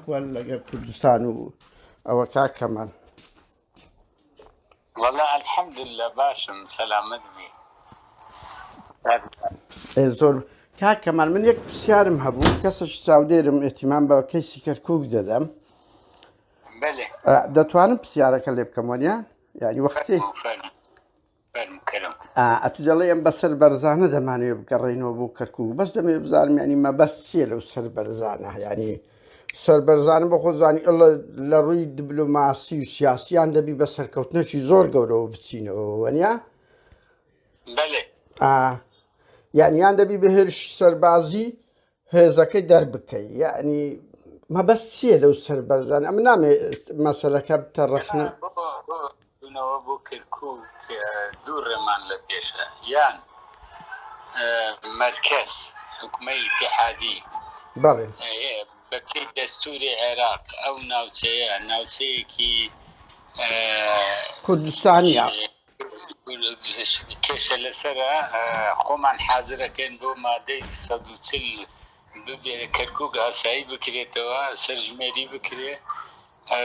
ولا كردستان أو كمان. والله الحمد لله باشم سلامت بي زۆر کاکەمان من یەک پرسیارم هەبوو کەسش چاودێرم ئێتیمان بە کەیسی کەرکووک دەدەم بله دەتوانم پرسیارەکە لێ بکەم وەنیا یعنی وەختی فرم كرم ئەتو دەڵێ ئەم بەسەر بەرزانە دەمانوێت بگەڕێنەوە بۆ کەرکووک بەس دەمێ بزانم ینی مەبەست چییە لەو سەر بەرزانە ینی سەر بەرزانە بە خۆزانی لە ڕووی دیبلۆماسی و سیاسیان دەبی بە سەرکەوتنەکی زۆر گەورەوە بچینەوە وەنیا بله یعنیان دەبی بە هێرشی سەربازی هێزەکەی دەربکەی یعنی مەبەست چییە لەو سەر بەرزانە ئەم نامێ مەسەلەکە بتەڕەخنە بنەوە بۆ کەرکووک دوو ڕێمان لە پێشە یان مەرکەز حکومەی ئیتیحادی بەڵێ بەپێی دەستوری عێراق ئەو ناوچەیەکی کوردستانیە کێشە لەسەرە خۆمان حازرەکەین بۆ مادەی 140 ببێ کەرکووک ئاسایی بکرێتەوە سەرژمێری بکرێ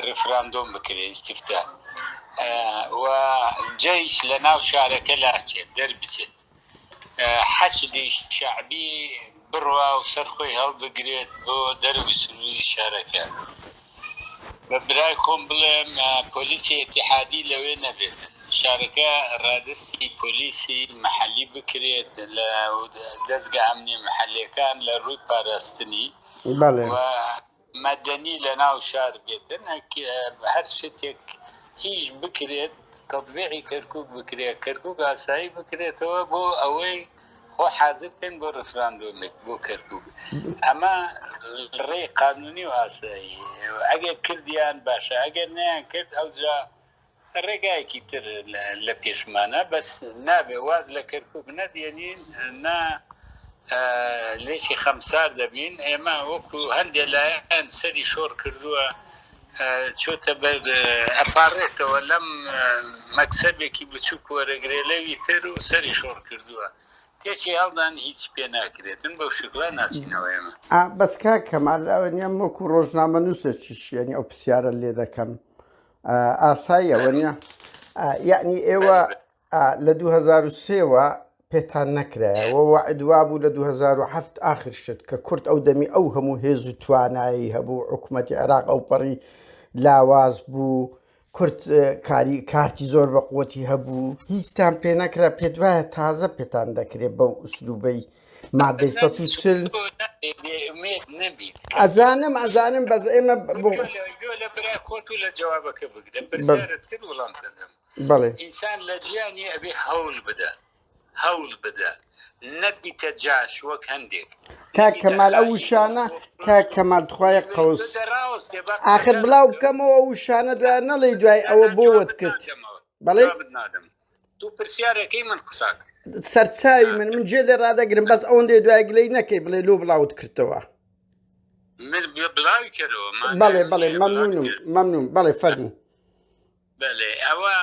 ڕفراندۆم بکرێ ئیستیفتا و جەیش لە ناو شارەکە لاچێت دەربچێت حەشدی شعبی بڕوا و سەرخۆی هەڵبگرێت بۆ دەروی سنووری شارەکە بە برای خۆم بڵێم پۆلیسی ئیتیحادی لەوێ نەبێت شارەکە ڕادستی پۆلیسی محەلی بکرێت لە دەستگا ئەمنی محەلەکان لە ڕووی پاراستنی و مەدەنی لە ناو شار بێتن هەر شتێک هیچ بکرێت تەطبیقی کەرکووک بکرێت کەرکووک ئاسایی بکرێتەوە بۆ ئەوەی خۆ حازرکەن بۆ ڕفراندۆمێک بۆ کەرکووک ئەمە ڕێی قانونی و ئاسایی ئەگەر کردیان باشە ئەگەر نیان کرد ئەوجا ڕێگایەکی تر لە پێشمانە بەس نابێ واز لە کەرکووک نەدێنین نا لێکی خەمسار دەبین ئێمە وەکو هەندێک لایەن سەری شۆڕ کردووە چۆتە بەر ئەپارڕێتەوە لەم مەکسەبێکی بچووک وەرەگرێ لەوی تر و سەری شۆڕ کردووە تێکی هەڵدان هیچ پێ ناکرێتن بەو شکڵە ناچینەوە ئێمە بەس کاکەمان ئەوەنیە وەکو ڕۆژنامە نووسێکیش یعنی ئەو پرسیارە لێ دەکەم ئاساییە وەنیە یعنی ئێوە لە 2003ەوە پێتان نەکرایەوە وعدوا بوو لە 2007 ئاخر شت کە کورد ئەو دەمی ئەو هەموو هێز و توانایی هەبوو حکوومەتی عێراق ئەو پەڕی لاواز بوو کورد کارتی زۆر بە قووەتی هەبوو هیچتان پێ نەکرا پێت وایە تازە پێتان دەکرێت بەو ئوسلوبەی مادەی 140 ئەزانم بەس ئێمە لە برای خۆت و لە جوابەکە بگرە پرسیارت کرد وەڵام دەدەم بەڵێ ئینسان لە ژیانی ئەبێ هەوڵ بدە نەبیتە جاش وەک هەندێک کاکەمال ئەو وشانە کاکەمال توخوایە قەوس ئاخر بڵاو بکەمەوە ئەو وشانە دوای نەڵێ دوای ئەوە بۆوەت کرد بەڵێ دوو پرسیارەکەی من قساک سەرچاوی من جێ لێ ڕادەگرم بەس ئەوەندێ دوای گلەی نەکەی بڵێ لۆ بڵاوت کردەوە من بڵاوی کردەوە بەڵێ مەمنون بەڵێ فەرموو بەڵێ ئەوە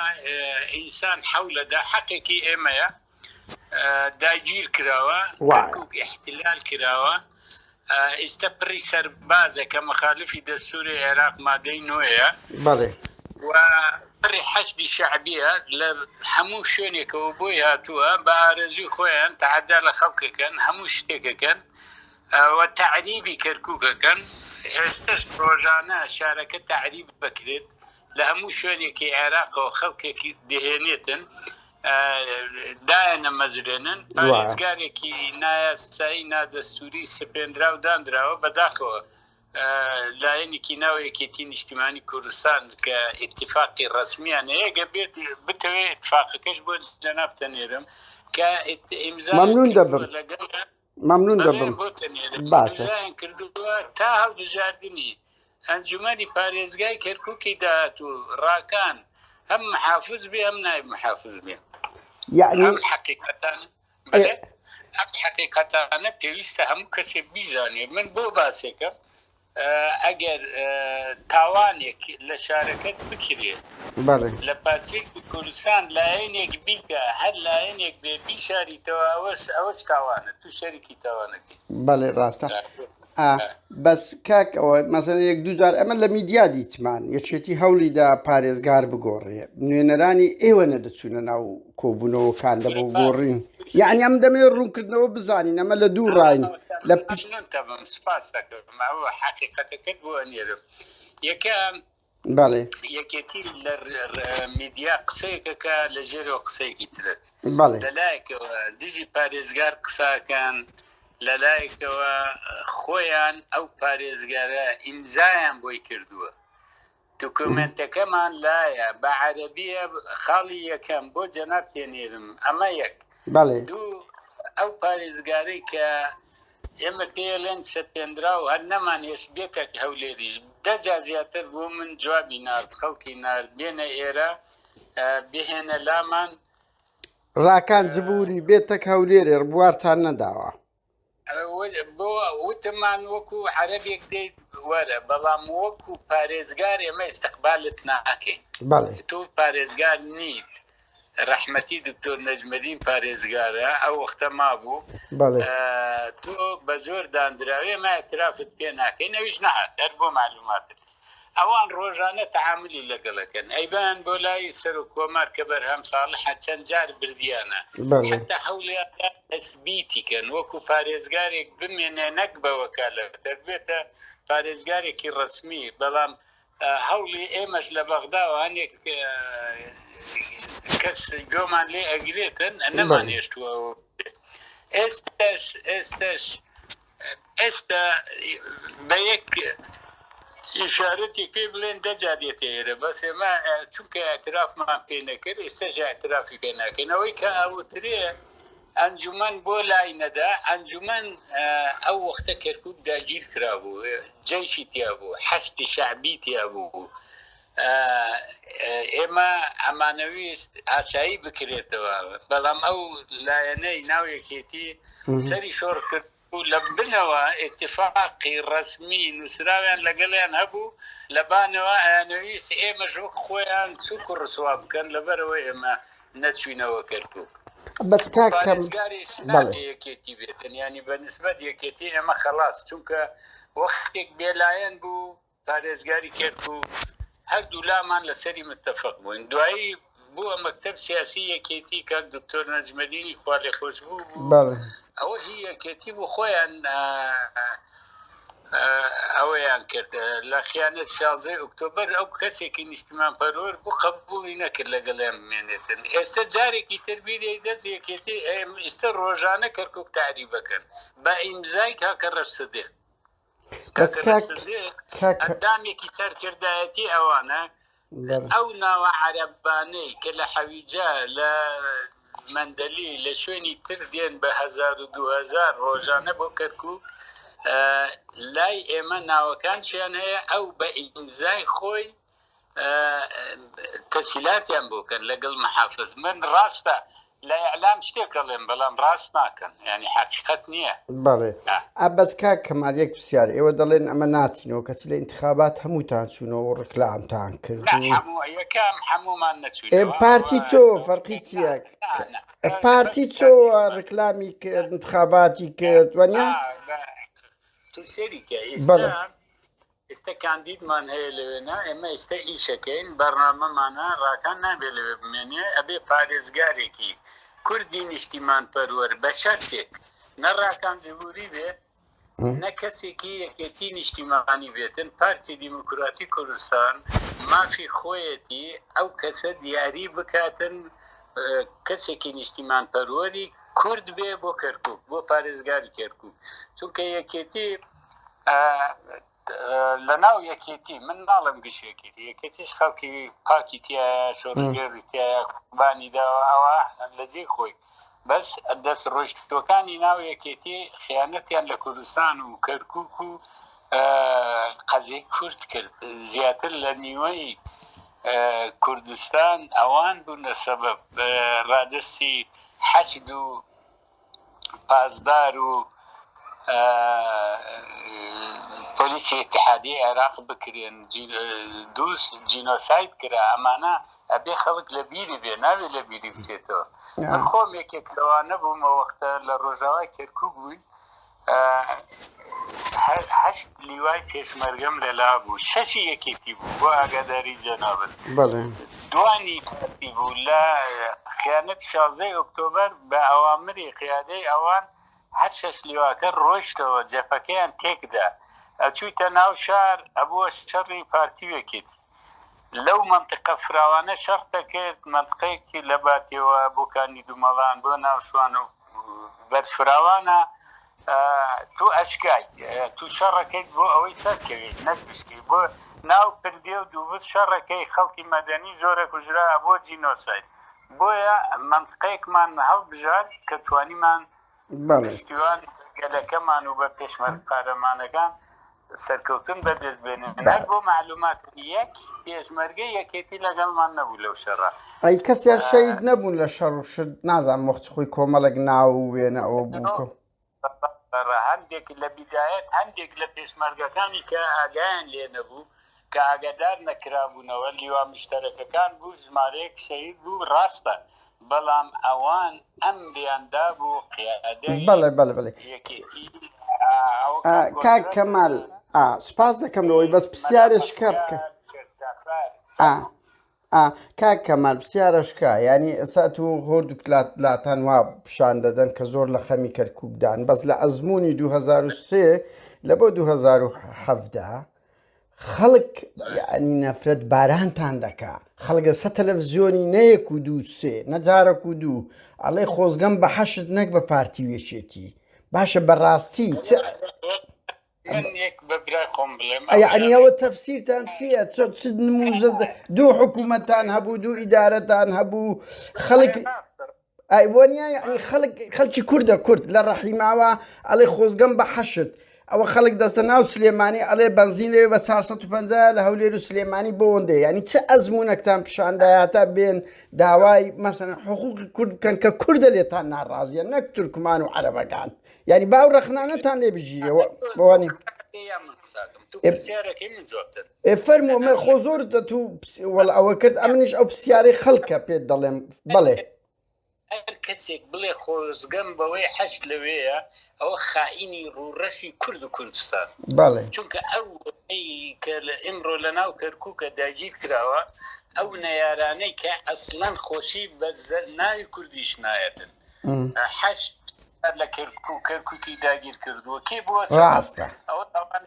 ئینسان حەولەدا حەقێکی ئێمەیە داگیر کراوە کەرکووک احتلال کراوە ئێستا پڕی سەربازە کە مەخالفی دەستوری عێراق مادەی نوێیە بەڵێ و پڕی حەشدی شەعبیە لە هەموو شوێنێکەوە بۆی هاتووە بە ئارەزوی خۆیان تەعەدا لە خەڵکەکەن هەموو شتێکەکەن و تعریبی کەرکووکەکەن ئێستش ڕۆژانە شارەکە تعریب بکرێت لە هەموو شوێنێکی عێراقەوە خەڵکێکی دەهێنێتن دایەنە مەزرێنن پارێزگارێکی نایاسایی نادەستوری سپێنرا و دانراوە بەداخەوە لایەنێکی ناوەیەکێتی نیشتیمانی کوردستان کە ئیتیفاقی ڕەسمیان ئێگە بێت بتەوێ ئیتفاقەکەش بۆ جەناب تەنێرم کە ئیمزا مەمنون دەبم باشە کردووە تا هەڵبژاردننی ئەنجومەنی پارێزگای کەرکووکی داهات و ڕاکان هەم محافظ بێ هەم نایب محافظ بێ ئەم حەقیقەتانە پێویستە هەموو کەسێک بیزانێ من بۆ باسێکم ئەگەر تاوانێک لە شارەکەت بکرێت لە پارچەیەکی کوردستان لایەنێک بیکە هەر لایەنێک بێ بیشاریتەوە ئەوەش تاوانە تو شەریکی تاوانەکەی بەڵێ ڕاستە بەس کاک ئەوە مەسەن یەک دوو جار ئەمە لە میدیا دیتمان یەکێتی هەوڵیدا پارێزگار بگۆڕێ نوێنەرانی ئێوە نەدەچوونە ناو کۆبوونەوەکان لە بۆ گۆڕین یعنی ئەم دەمێ ڕوونکردنەوە بزانین ئەمە لە دوو ڕاین لە پشت تەبم سپاس دەکەم ئەوە حقیقەتەکەت بۆ ئەنێرم یەکەم بەڵێ یەکێتی لە میدیا قسەیەکەکە لە ژێرەوە قسەیەکی ترێت بەڵێ لەلایەکەوە دژی پارێزگار قساکان لەلایەکەوە خۆیان ئەو پارێزگارە ئیمزایان بۆی کردووە دوکومنتەکەمان لایە بە عەرەبیە خاڵی یەکەم بۆ جەناب تێنێرم ئەمە یەک بەڵێ دوو ئەو پارێزگارەی کە ئێمە پێڵێن سەپێنرا و هەر نەمانێش بێتێک هەولێریش دەجا زیاتر بۆ من جوابی نارد خەڵکی نارد بێنە ئێرە بهێنە لامان ڕاکان جبووری بێتە هەولێرێ بوارتان نەداوە بۆ وتمان وەکو عەرەبێک دەیت وەرە بەڵام وەکو پارێزگار ئێمە ئیستقبالت ناکەین تۆ پارێزگار نیت ڕەحمەتی دکتۆر نەجمەدین پارێزگارە ئەو وەختە مابوو تۆ بە زۆر دانراوێ ما اعترافت پێ ناکەین ئەویش نەهات هەر بۆ معلوماتت ئەوان ڕۆژانە تەعاملی لەگەڵەکەن ئەیبان بۆ لای سەر و کۆمار کە بەرهەم ساڵح چەند جار بردیانە حتا هەوڵیان تەسبیتیکەن وەکو پارێزگارێک بمێنێ نەک بە وەکالەت دەبێتە پارێزگارێکی ڕسمی بەڵام هەوڵی ئێمەش لە بەغداوە هەنێک کەس گۆمان لێ ئەگرێتن نەمان هێشتووە ئێستا بە یەک ئیشارەتی پێ بڵێن دەجادێتە ئێرە بەس ئێمە چونکە ئاعترافمان پێ نەکرد ئێستاش ئاعترافی پێ ناکەین ئەوەی کە ئەوترێ ئەنجومەن بۆ لای نەدا ئەنجومەن ئەو وەختە کەرکووک داگیر کرابوو جەیشی تیا بوو حەشتی شەعبی تیا بوو ئێمە ئەمانەویست ئاسایی بکرێتەوە بەڵام ئەو لایەنەی ناویەکێتی سەری شۆڕ کرد و لە بنەوە ئێتفاقی ڕسمی نووسراویان لەگەڵیان هەبوو لەبانەوە ئەیانەویست ئێمەش وەک خۆیان چووک و ڕسوا بکەن لەبەرەوە ئێمە نەچوینەوە کەرکووک بەس پارێزگاریش نابێ یەکێتی بێتن ینی بەنسبەت یەکێتی ئێمە خەلاص چونکە وەختێک بێلایەن بوو پارێزگاری کەرکووک هەردوو لامان لەسەری متفق بووین دوایی بووە مەکتەب سیاسی یەکێتی کە دکتۆر نەجمەدینی خوا لێ خۆش بوو ئەوە هی یەکێتی بوو خۆیان ئەوەیان کرد لە خیانەت 16 ئۆکتۆبەر ئەو کەسێکی نیشتیمان پەروەر بوو قبوڵی نەکرد لەگەڵیان بمێنێتن ئێستا جارێکی تر بیرەی دەست یەکێتی ئێستا ڕۆژانە کەرکووک تعریبەکەن بە ئیمزای کاکە ڕەشسەدێق ئەندامێکی سەرکردایەتی ئەوانە ئەو ناوە عەرەبانەی کە لە حەویجە لە مەندەلی لە شوێنی تر دێن بە 1000 و 2000 ڕۆژانە بۆ کەرکووک لای ئێمە ناوەکانشیان هەیە ئەو بە ئیمزای خۆی تەفسیلاتیان بۆکەن لەگەڵ مەحافز من ڕاستە لە ئیعلام شتێکەڵێن بەڵام ڕاست ناکەن ینی حقیقەت نییە بەڵێ ئەبەس کاک کەمال یەک پرسیار ئێوە دەڵێن ئەمە ناچینەوە کەچ لە ئینتخابات هەمووتان چوونەوە و ڕکلامتان کرد یەکەم هەمومان نەچوین پارتی چۆ فەرقی چییە پارتی چۆوە ڕکلامی کرد انتخاباتی کرد وەنیا تو سێریکە ئێستا کاندیدمان هەیە لەوێنە ئێمە ئێستا ئیشەکەین بەرنامەمانە ڕاکان نابێت لەوێ بمێنێ ئەبێ پارێزگارێکی کوردی نیشتیمان پەروەر بە شەرتێک نە ڕاکان جبووری بێ نە کەسێکی یەکێتی نیشتیمانی بێتن پارتی دیموکراتی کوردستان مافی خۆیەتی ئەو کەسە دیاری بکاتن کەسێکی نیشتیمان پەروەری کورد بێ بۆ کەرکووک بۆ پارێزگاری کەرکووک چونکە یەکێتی لە ناو یەکێتی من ناڵم گشتێکی یەکێتیش خەڵکی پاکی تایە شۆڕگەڕی تایە قوربانی داوە ئەوە لەجێ خۆی بەس دەست ڕۆیشتوەکانی ناو یەکێتی خیانەتیان لە کوردستان و کەرکووک و قەزەی کورد کرد زیاتر لە نیوەی کوردستان ئەوان بوونە سەبەب ڕادستی حەشد و پازدار و پۆلیسی اتحادیە عێراق بکرێن دووس جینۆساید کرا ئەمانە ئەبێ خەڵک لە بیری بێ نابێت لە بیری بچێتەوە من خۆم یەکێک لەوانە بوومە وەختە لە ڕۆژاوای کەرکووک بووین هەشت لیوای پێشمەرگەم لەلا بوو 6 یەکێتی بوو بۆ ئاگاداری جەنابەت بەڵێ دوانی بوو لە خیانەت 16 ئۆکتۆبەر بە ئەوامری قیادەی ئەوان هەر 6 لیواکە ڕۆیشتەوە جەپەکەیان تێکدا ئەچوویتە ناو شار ئەبووە شەڕی پارتیوەکێت لەو منطقە فراوانە شەڕتە کرد منطقەیەکی لە باتەوە بۆکانی دوومەڵان بۆ ناوشوان و بەرفراوانە تو ئەشکای تو شەڕەکەیت بۆ ئەوەی سەرکەوێت نەکشتی بۆ ناو پردێ و دووبست شەڕەکەی خەڵکی مەدەنی زۆرە کوژرا بۆ جینۆساید بۆیە منطقەیەکمان هەڵبژار کە توانیمان پشتیوان گەلەکەمان و بە پێشمەرگ قارەمانەکان سەرکەوتن بەدەست بێنن هەر بۆ معلومات یەک پێشمەرگە یەکێتی لەگەڵمان نەبوو لەو شەڕە ئەی کەسیان شەید نەبوون لە شەڕ و شت نازانم وەختی خۆی کۆمەڵک ناو وێنە ئەوە بووکە هەندێک لە بیدایەت هەندێک لە پێشمەرگەکانی کە ئاگایان لێ نەبوو کە ئاگادار نەکرابوونەوە لیوا مشتەرەکەکان بوو ژمارەیەک شەید بوو ڕاستە بەڵام ئەوان ئەمریاندا بوو قیادەی بەڵێ بەڵێ بەڵێ کاک کەمال سپاس دەکەم لەوەی بەس پرسیارێشکە بکە کاک کەمال پرسیارەشکە ینی ئەسا تو هۆردوو لاتان وا پیشان دەدەن کە زۆر لە خەمی کەرکووکدان بەس لە ئەزمموی 2023 لە بۆ 2017 خەڵک ینی نەفرەت بارانتان دەکا خەڵگە سە تەلەڤزیۆنی نەیەک و دوو سێ نەجارەک و دوو ئەڵێ خۆزگەم بە حەشت نەک بە پارتی وێشێتی باشە بەڕاستی ینی ئەوە تەفسیرتان چییە چ نموزە دوو حکوومەتان هەبوو دوو ئیدارەتان هەبوو خەڵک ئایوانیا ینی خەڵکی کوردە کورد لە ڕەحیماوە ئەڵێ خۆزگەم بە حەشت ئەوە خەڵک دەستە ناو سلێمانی ئەڵێ بەنزین لێ بە 450 لە هەولێر و سلێمانی بۆندێ ینی چه ئەزمونونەکتان پیشاندایاتە بێن داوای مەسەن حقوقی کورد بکەن کە کوردە لێتان ناڕازیە نەک تورکمان و عەرەبەکان ینی باو ڕەخنانەتان لێ بژیرەوە بۆوانی فەرموومە خۆ زۆرتە تو وەڵ ئەوە کرد ئەمنیش ئەو پرسیارەی خەڵکە پێت دەڵێم بەڵێ هەر کەسێک بڵێ خۆزگەم بەوەی حەشت لەوەیە ئەوە خائینی ڕوڕەشی کورد و کوردستان بەڵێ چونکە ئەو کە لە ئیمڕۆ لە ناو کەرکووکە داگیر کراوە ئەو نەیارانەی کە ئەسڵەن خۆشی بە ناوی کوردیش نایەتن حەشت لە کەرکووکی داگیر کردووە کێ بووە ڕاستە ئەوە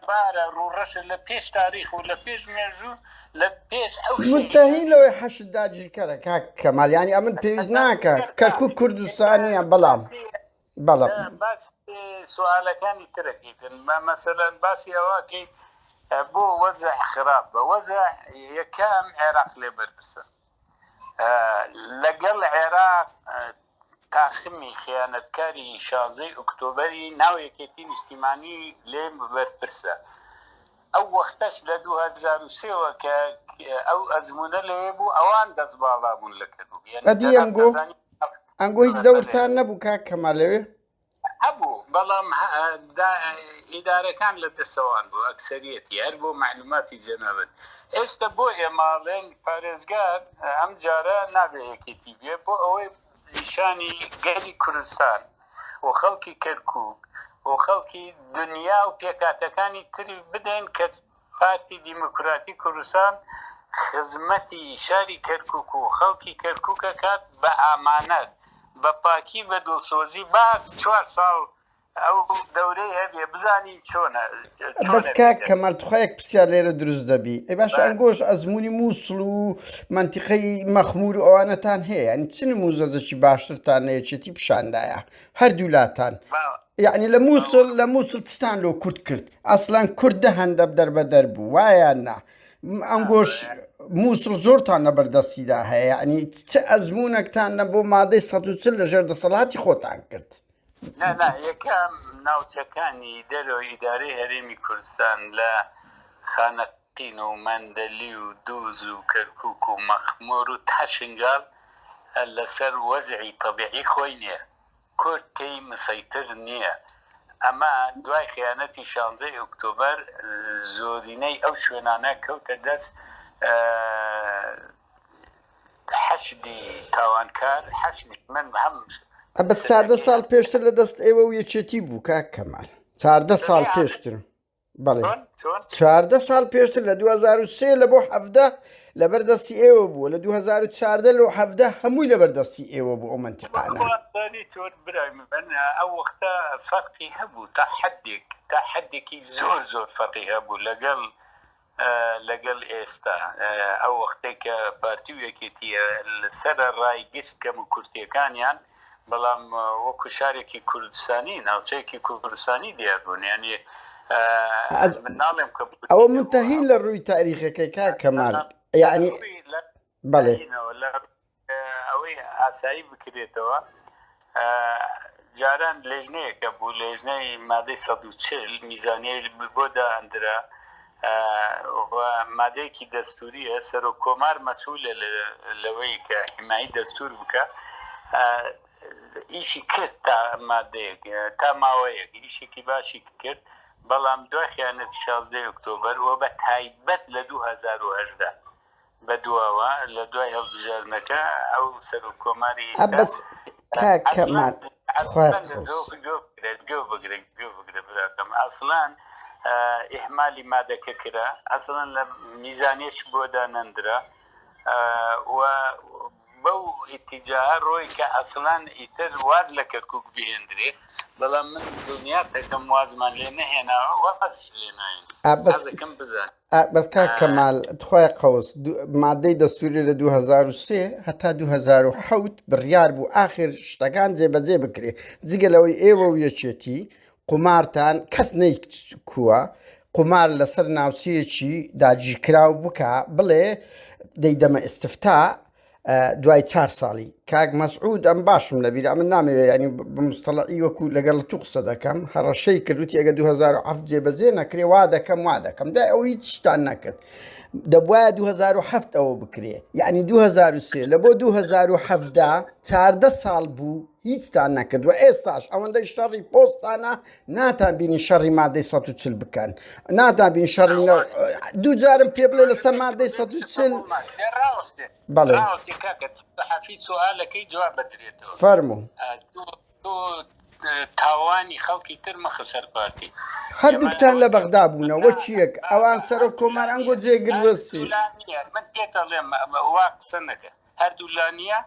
بارە ڕوڕەشە لە پێش تاریخ و لە پێش مێژوو لە پێش ئەو متهین لەوەی حەشت داگیرکەرە کاک کەمالیانی ئەمن پێویست ناکە کەرکووک کوردستانیە بەڵام باس سوالەکانی ترەکەیتن مەسەلەن باسی ئەوەکەیت بۆ وەزع خراپ بە وەزع یەکەم عێراق لێ بەرپرسە لەگەڵ عێراق تاخمی خیانەتکاری 16 ئۆکتۆبەری ناویەکێتی نیشتیمانی لێ بەرپرسە ئەو وەختەش لە 2023ەوە کە ئەو ئەزمونە لێ بوو ئەوان دەست باڵا بوون لە کەرکووک ئەدی ئەنگۆ هیچ دەورتان نەبوو کاک کەمال لەوێ هەبوو بەڵام ئیدارەکان لە دەسەوان بوو ئەکسەریەتی هەر بۆ معلوماتی جەنابەت ئێستا بۆ ئێماڵێن پارێزگار ئەم جارە نابێ یەکێتی بێ بۆ ئەوەی نیشانی گەلی کوردستان و خەڵکی کەرکووک و خەڵکی دنیا و پێکاتەکانی تری بدەین کە پارتی دیموکراتی کوردستان خزمەتی شاری کەرکووک و خەڵکی کەرکووکە کات بە ئامانەت بە پاکی بە دڵسۆزی با 4 ساڵ ئەو دەورەی هەبێ بزانی چۆنە بەس کاک کەمال توخایەک پرسیار لێرە دروست دەبی ئەی باش ئەنگۆش ئەزمموی مووسڵ و منتیقەی مەخمور و ئەوانەتان هەیە ینی چ نموزەزەکی باشترتان نەیەچێتی پیشاندایە هەردوولاتان یعنی لە مووسڵ چستان لۆ کورد کرد ئەسڵان کوردە هەندە دەربەدەر بوو وایە نا ئەنگۆش مووسڵ زۆرتان لەبەردەستیدا هەیە ینی چه ئەزمموونەکتان بۆ مادەی 140 لەژێر دەسەڵاتی خۆتان کرد یەکەم ناوچەکانی دەرەوە ئیدارەی هەرێمی کوردستان لە خانەقین و مەندەلی و دووز و کەرکووک و مەخمۆر و تاشنگال لەسەر وەزعی تەبیعی خۆی نییە کورد تێی مسەیتر نییە ئەمە دوای خیانەتی 16 ئۆکتۆبەر زۆرینەی ئەو شوێنانە کەوتە دەست حەشدی تاوانکار حەشدی من هەم بە 14 ساڵ پێشتر لە دەست ئێوە و یەکێتی بوو کاک کەمال 14 ساڵ پێشتر بەڵێ 14 ساڵ پێشتر لە 2003 لە بۆ 17 لەبەردەستی ئێوە بووە لە 2014 لە 17 هەمووی لەبەردەستی ئێوە بوو ئەو منتیقانە برای من ئەو وەختە فەرقی هەبوو تا حەدێکی زۆر فەرقی هەبوو لەگەڵ ئێستا ئەو وەختەی کە پارتی و یەکێتیە سەرە ڕای گشت کەم و کورتیەکانیان بەڵام وەکو شارێکی کوردستانی ناوچەیەکی کوردستانی دیار بوون یعنی من ناڵێم کە ئەوە منتەهین لە ڕووی تاریخەکەی کاک کەمال یعنی بەڵێ ئەوەی ئاسایی بکرێتەوە جاران لێژنەیەکە بوو لێژنەی مادەی 140 میزانیای بۆ داهەندرا مادەیەکی دەستوریە سەر و کۆمار مەسئولە لەوەی کە حیمایی دەستور بکە ئیشی کرد تا مادەیەک تا ماوەیەک ئیشێکی باشی کرد بەڵام دوای خیانەتی 16 ئۆکتۆبەر و بە تایبەت لە 2018 بەدواوە لە دوای هەڵبژاردنەکە ئەو سەر و کۆماری بەس کاک کەمال گوێ بگرە براکەم ئەسڵان ئیهمالی مادەکە کرا ئەسڵان لە میزانێش بۆ دانەندرا و بەو ئیتیجاها ڕۆی کە ئەسڵان ئیتر واز لە کەرکووک بهێندرێ بەڵام من دنیا دەکەم وازمان لێ نەهێناوە وەقەتش لێ ناین حەزەکەم بزان بەس کاک کەمال تخوای قەوس مادەی دەستوری لە 2003 هەتا 2007 بڕیار بوو ئاخر شتەکان جێبەجێ بکرێ جگە لەوەی ئێوە و یەکێتی قمارتان کەس نەیکووە قمار لەسەر ناوچەیەکی داگیرکراو بکە بڵێ دەیدەمە ئستفتا دوای 4 ساڵی کاک مەسعود ئەم باشم لەبیرە ئەمە نامەوێت ینی بمستەڵەئی وەکو لەگەڵ تو قسە دەکەم هەڕەشەی کردوتی ئەگە 2007 جێبەجێ نەکرێ وا دەکەم دا ئەو هیچ شتان نەکرد دەبواە 2007 ئەوە بکرێ یعنی 2003 لە بۆ 2017 14 ساڵ بوو هیچتان نەکردووە ئێستاش ئەوەندەی شەڕی پۆستانە ناتان بینی شەڕی مادەی 140 بکەن ناتان بینی شەڕی دوو جارم پێ بڵێ لەسەر مادەی 140 بەڵێ حەفی سوالەکەی جواب بدرێتەوە فەرموو تاوانی خەڵکی تر مەخە سەر پارتی هەردووکتان لە بەغدا بوونە وەچیەک ئەوان سەر و کۆمار ئەنگۆ جێگروەسی من پێتەڵێم وا قسە نەکە هەردوو لانیە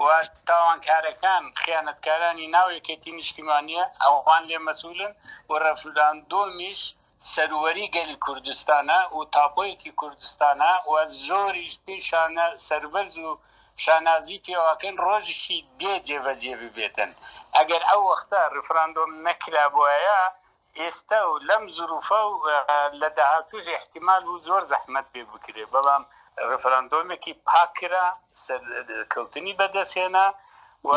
و تاوانکارەکان خیانەتکارانی ناویەکێتی نیشتیمانیە ئەوان لێ مەسئولن و ڕەفراندۆمیش سەروەری گەلی کوردستانە و تاپۆیەکی کوردستانە و زۆریش پێشانە سەربەرز و شانازی پێواکەن ڕۆژشی دێ جێبەجێ ببێتن ئەگەر ئەو وەختە ڕفراندۆم نەکرا بواە ئێستا و لەم زروفە و لە داهاتوش احتیمال و زۆر زەحمەت پێ بکرێ بەڵام ڕفراندۆمێکی پاکرا کەوتنی بەدەستێنە و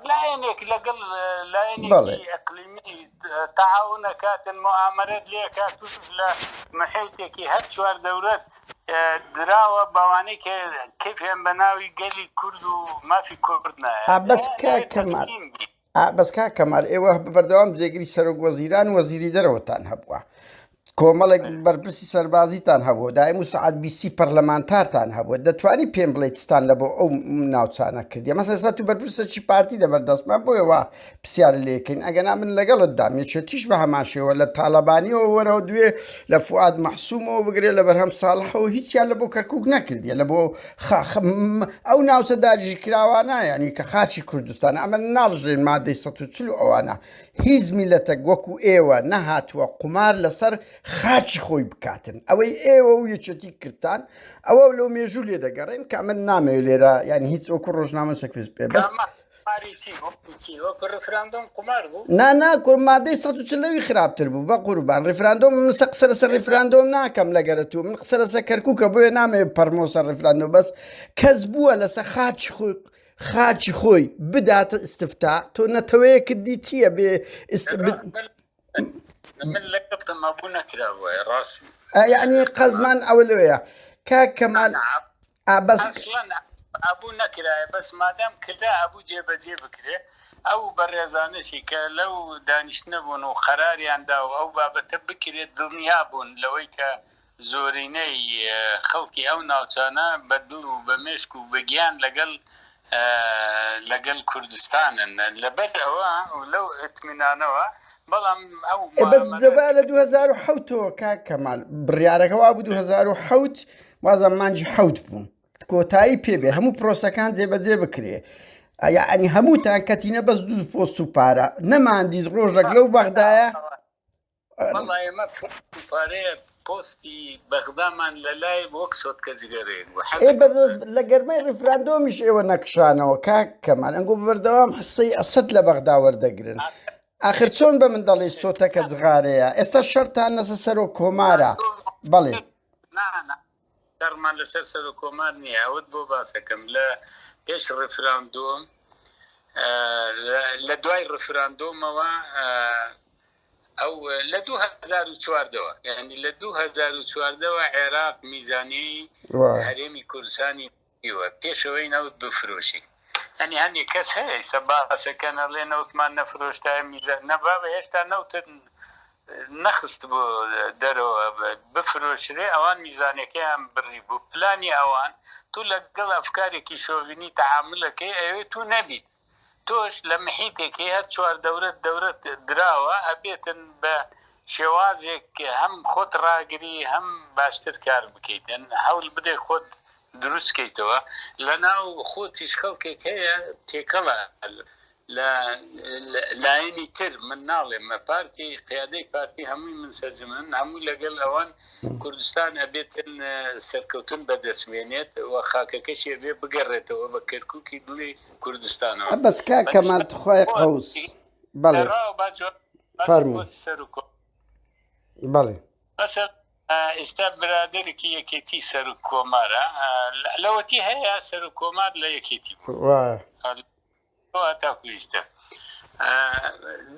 لایەنێک لەگەڵ لایەنێکی ئەقلیمی تەعاونە کاتن موامەرەت لێ کاتوش لە محیتێکی هەر چوار دەورەت دراوە باوانەی کە کەفیان بە ناوی گەلی کورد و مافی کورد نایە بەس کاک کەمال ئێوە بەردەوام جێگیری سەرۆک وەزیران و وەزیری دەرەوەتان هەبووە کۆمەڵێک بەرپرسی سەربازیتان هەبوو دایم و سەعات بیسی پەرلەمانتارتان هەبووە دەتوانی پێم بڵێیت چتان لە بۆ ئەو ناوچانە کردی مەسەلا سەت و بەرپرسەکی پارتی دەبەردەستمان بۆیەوە پرسیارە لێکەین ئەگەنا من لەگەڵت دامێچێتیش بە هەماشەوە لە تاالبانیەوە وەرەوە دوێ لە فواد مەحسوومەوە بگرێ لە بەرهەم ساڵحەوە هیچیان لە بۆ کەرکووک نەکردیە لە بۆ ئەو ناوچە داگیر کراوانە ینی کە خاچی کوردستان ئەمە ناڵژێن مادەی 140 ئەوانە هیچ میلەتێک وەکو ئێوە نەهاتووە قمار لەسەر خاچی خۆی بکاتن ئەوەی ئێوە و یەکێتی کردان ئەوە لەو مێژوو لێ دەگەڕێن کە من نامەوێت لێرە ینی هیچ وەکو ڕۆژنامە سەکوێز پێ بەس ناکۆ مادەی 140 خراپتر بوو بە قوربان ڕفراندۆم من قسە لەسەر ڕفراندۆم ناکەم لەگەرە من قسە لەسەر کەرکووکە بۆیە نامەوێت پەرمۆسە ڕفراندۆ بەس کەس بووە لەسەر خاچی خۆی بداتە ئستفتا تۆ نەتەوەیە کردی چییە بێ من لەگەڵتە مابوو نەکراوە ڕاستم یعنی قەزمان ئەوە لەوەیە کاک کەمال ئابوو نەکرایە بەس مادام کرا ئەبوو جێبەجێ بکرێ ئەو بەڕێزانشی کە لەو دانیشتنە بوون و قەراریاندا و ئەو بابەتە بکرێت دڵنیا بوون لەوەی کە زۆرینەی خەڵکی ئەو ناوچانە بە دڵ و بە مێشک و بەگیان لەگەڵ کوردستانن لەبەر ئەوە لەو ئەتمینانەوە بەڵام ئەو بەس دەبا لە 2010 کاک کەمال بڕیارەکەوا بوو 2010 وازە مانجی حەوت بوو کۆتایی پێبێ هەموو پرۆسەکان جێبەجێ بکرێ یعنی هەمووتان کەتینە بەس 2 پۆست و پارە نەماندید ڕۆژێک لەو بەغدایە وەڵای ئێمە پارەیە پۆستی بەغدامان لە لای وەک سۆتکە جگەرێک لە گەرمەی ڕیفراندۆمیش ئێوە نەکشانەوە کاک کەمال ئەنگۆ بەردەوام حسەی ئەسەد لە بەغدا وەردەگرن ئاخر چۆن بە مندەڵی سۆتەکە جغارەیە ئێستا شەرتان لەسەر سەر و کۆمارە بەڵێ دەرمان لەسەر سەر و کۆمار نییە ئەوت بۆ باسەکەم لە پێش ڕفراندۆم لە دوای ڕفراندۆمەوە ئەو لە 2014ەوە یعنی لە 2014ەوە عێراق میزانی هەرێمی کوردستانی وە پێشەوەی نەوت بفرۆشی ئەنی هەندێک کەس هەیە ئێستا باسەکە نەڵێ نەوتمان نەفرۆشتای میزان نەباوە هێشتا نەوتن نەخست بۆ دەرەوە بفرۆشرێ ئەوان میزانەکەیان بڕی بوو پلانی ئەوان تو لەگەڵ ئەفکارێکی شۆڤینی تەعاملەکەی ئەوێ تو نەبیت تۆش لە محیتێکی هەر چوار دەورەت دراوە ئەبێتن بە شێوازێک هەم خۆت ڕاگری هەم باشتر کار بکەیتن هەوڵ بدەی خۆت دروستکەیتەوە لە ناو خۆتیش خەڵکێک هەیە تێکەڵە لایەنی تر من ناڵێمە پارتی قیادەی پارتی هەمووی من سەرجمن هەموو لەگەڵ ئەوان کوردستان ئەبێتن سەرکەوتن بەدەستمێنێت و خاکەکەشی بێ بگەڕێتەوە بە کەرکووکی دڵی کوردستانەوە بەس کاک کەمال توخوای قەوس بەڵێ بەڵێ ئێستا برادێکی یەکێتی سەر و کۆمارە لەوەتی هەیە سەر و کۆمار لە یەکێتی تاکویستە